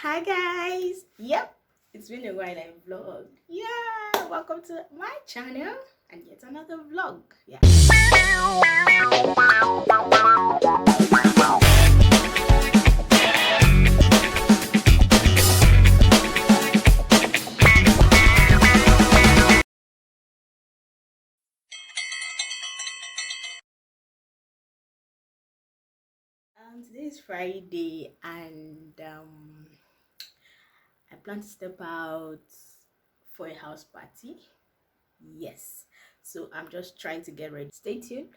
Hi guys, yep, it's been a while I vlogged. Yeah, welcome to my channel and yet another vlog. Yeah. Today is Friday and I plan to step out for a house party. Yes, so I'm just trying to get ready. Stay tuned.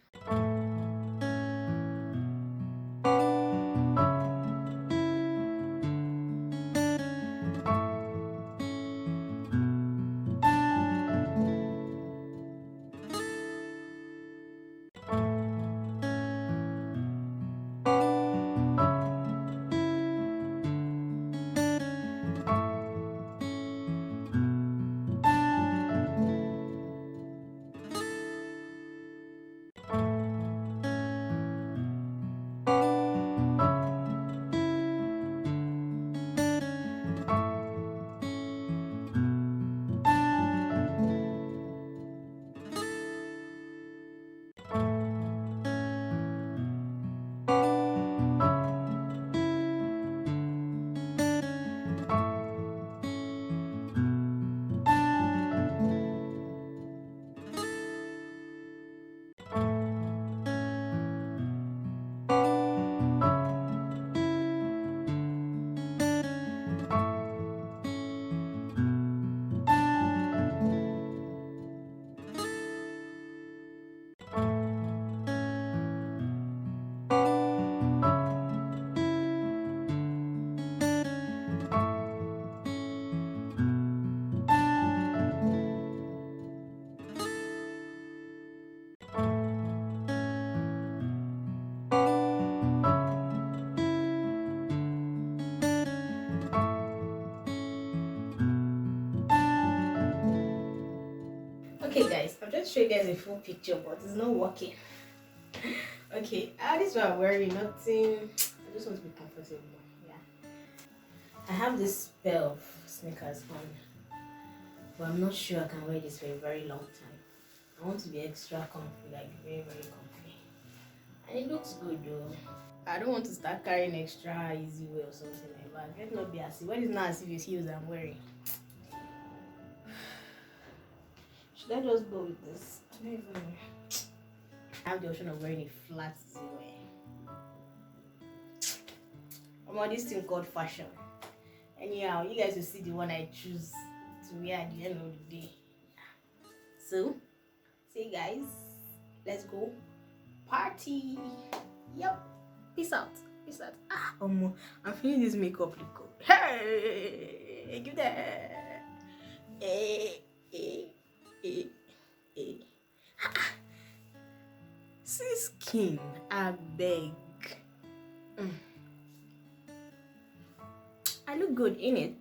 Okay guys, I've just showed you guys a full picture but it's not working. Okay, this is what I'm wearing, nothing. I just want to be comfortable. Yeah, I have this pair of sneakers on, but I'm not sure I can wear this for a very long time. I want to be extra comfy, like very comfy, and it looks good though. I don't want to start carrying extra easy way or something like that. Let not be as if, what is not as if it's heels I'm wearing. Should I just go with this? I don't even know. I have the option of wearing a flat zero. I'm on this thing called fashion. Anyhow, you guys will see the one I choose to wear at the end of the day. So, see guys, let's go party. Yep. Peace out. Peace out. I'm feeling this makeup look good. Hey, give that. Hey. See skin, I beg. I look good in it.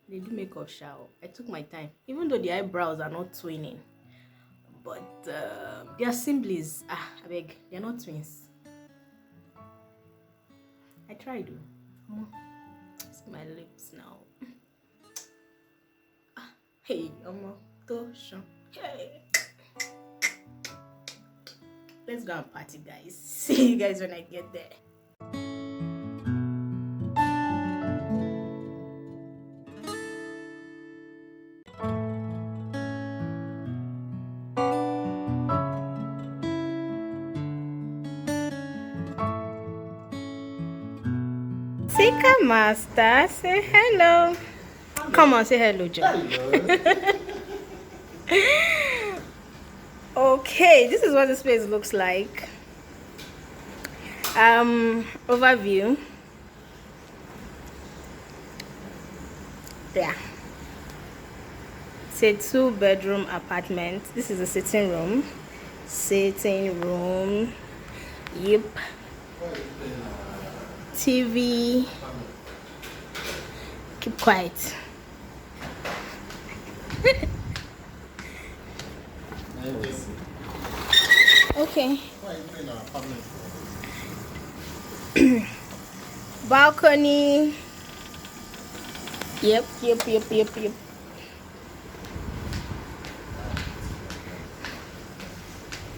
They do makeup shower. I took my time, even though the eyebrows are not twinning, but they are siblings. I beg, they're not twins. I tried though. See my lips now. Hey, hey. Let's go and party, guys. See you guys when I get there. Sika Master, say hello. Come on, say hello, John. Hello. Okay, this is what the space looks like. Overview. Yeah. It's a 2-bedroom apartment. This is a sitting room. Yep. TV. Keep quiet. Okay. balcony. Yep.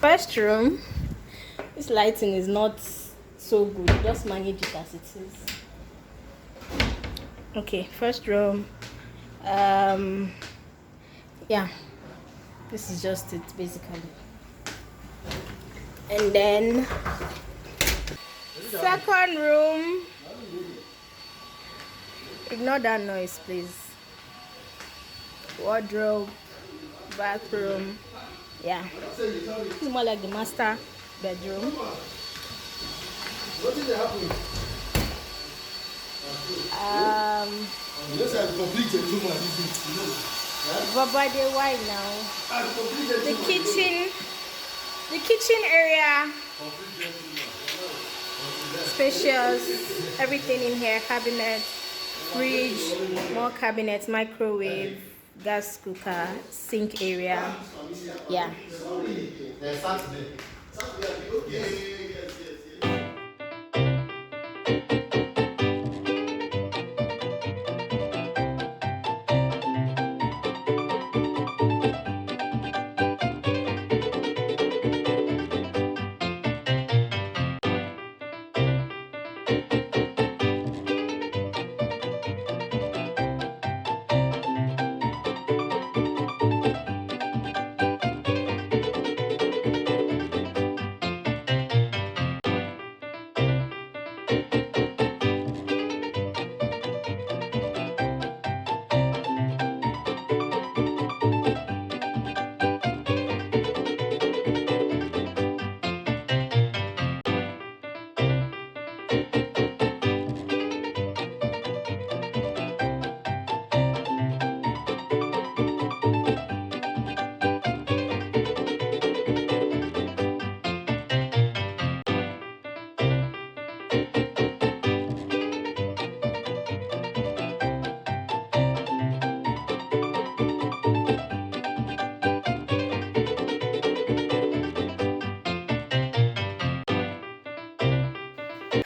First room. This lighting is not so good. Just manage it as it is. Okay, first room. Yeah, this is just it basically. And then second room. Ignore that noise, please. Wardrobe, bathroom. Yeah, it's more like the master bedroom. What is happening? But by the why now? The kitchen area, spacious, everything in here, cabinet, fridge, more cabinets, microwave, gas cooker, sink area. Yeah.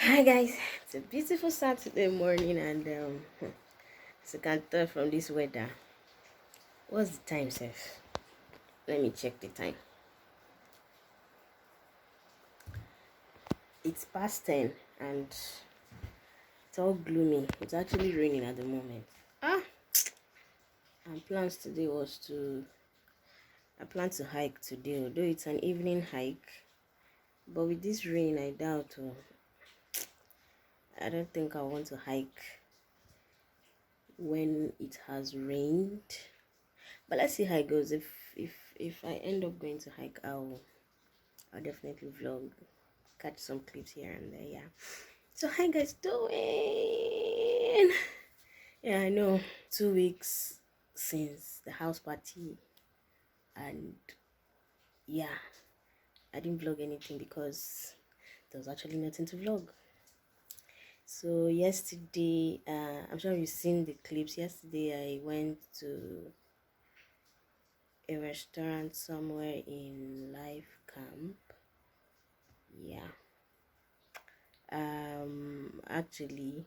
Hi guys, it's a beautiful Saturday morning, and as you can tell from this weather, what's the time, Seth? Let me check the time. It's past 10 and it's all gloomy. It's actually raining at the moment. And plans today was I plan to hike today, although it's an evening hike. But with this rain, I doubt. I don't think I want to hike when it has rained. But let's see how it goes. If I end up going to hike, I'll definitely vlog, catch some clips here and there. Yeah. So how you guys doing? Yeah, I know. 2 weeks since the house party, and yeah, I didn't vlog anything because there was actually nothing to vlog. So yesterday, I'm sure you've seen the clips. Yesterday I went to a restaurant somewhere in Life Camp. Yeah. Actually,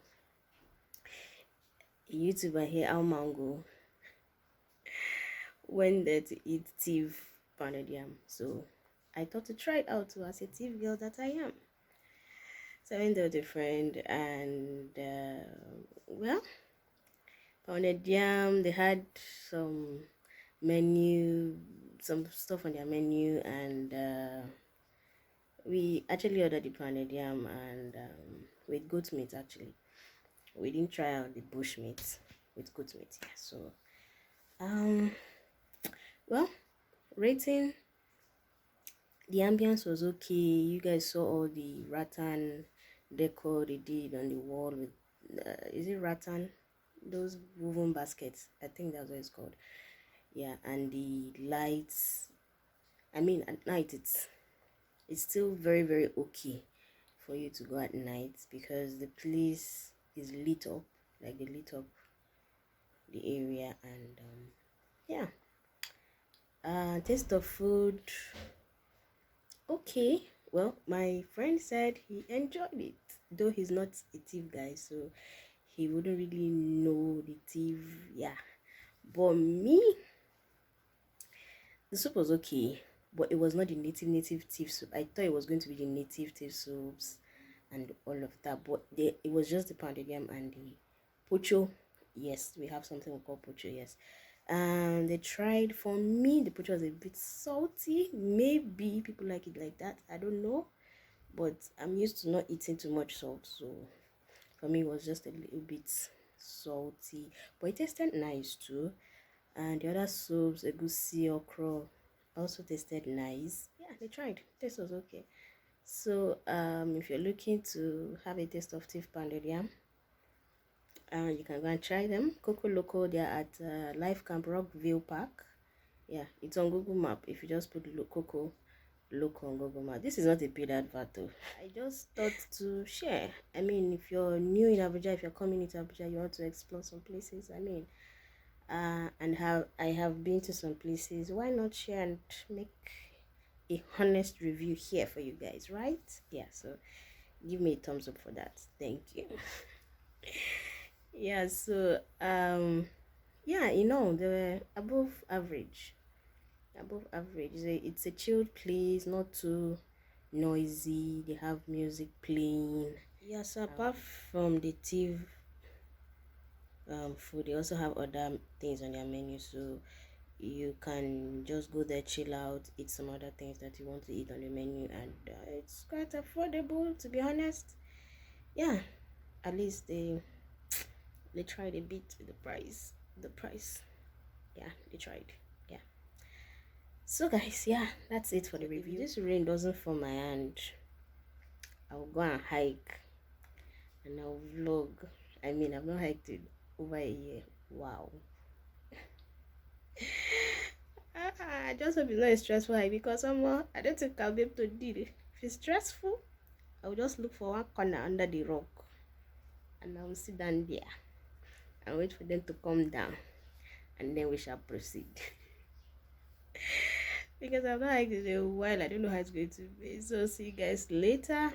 a YouTuber here, Mango, went there to eat thief pounded yam. So I thought to try it out too, as a thief girl that I am. So I went there with a friend, and well, pounded yam. They had some menu, some stuff on their menu, and we actually ordered the pounded yam and with goat meat. Actually, we didn't try out the bush meat with goat meat. Yeah. So well, rating, the ambience was okay. You guys saw all the rattan decor they did on the wall with is it rattan, those woven baskets, I think that's what it's called. Yeah. And the lights, I mean at night it's still very very okay for you to go at night because the place is lit up, like they lit up the area. And yeah, taste of food, okay. Well, my friend said he enjoyed it. though he's not a thief guy, so he wouldn't really know the thief. Yeah, but me, the soup was okay, but it was not the native thief soup. I thought it was going to be the native thief soups and all of that, but it was just the pounded yam and the pocho. Yes, we have something we call pocho. Yes, and they tried. For me, the pocho was a bit salty. Maybe people like it like that, I don't know, but I'm used to not eating too much salt, so for me it was just a little bit salty, but it tasted nice too. And the other soups, egusi, okra, also tasted nice. Yeah, they tried. Taste was okay. So if you're looking to have a taste of teeth pounded yam, you can go and try them. Coco Loco, they are at Life Camp Rockville Park. Yeah, it's on Google Map. If you just put Coco Loco on Google Map. This is not a paid advert though. I just thought to share. I mean, if you're new in Abuja, if you're coming into Abuja, you want to explore some places. I mean, and I have been to some places. Why not share and make a honest review here for you guys, right? Yeah, so give me a thumbs up for that. Thank you. Yeah, so yeah, they were above average. Above average. It's a chilled place, not too noisy. They have music playing. Yeah, so apart from the tea food, they also have other things on their menu, so you can just go there, chill out, eat some other things that you want to eat on the menu, and it's quite affordable, to be honest. Yeah, at least they tried a bit with the price. Yeah, they tried. Yeah, so guys, yeah, that's it for the review. If this rain doesn't fall my hand, I'll go and hike and I'll vlog. I mean, I've not hiked in over a year. Wow. I just hope it's not a stressful hike, because I don't think I'll be able to do it. If it's stressful, I'll just look for one corner under the rock and I will sit down there and wait for them to come down, and then we shall proceed. Because I've not hiked in a while, I don't know how it's going to be. So see you guys later.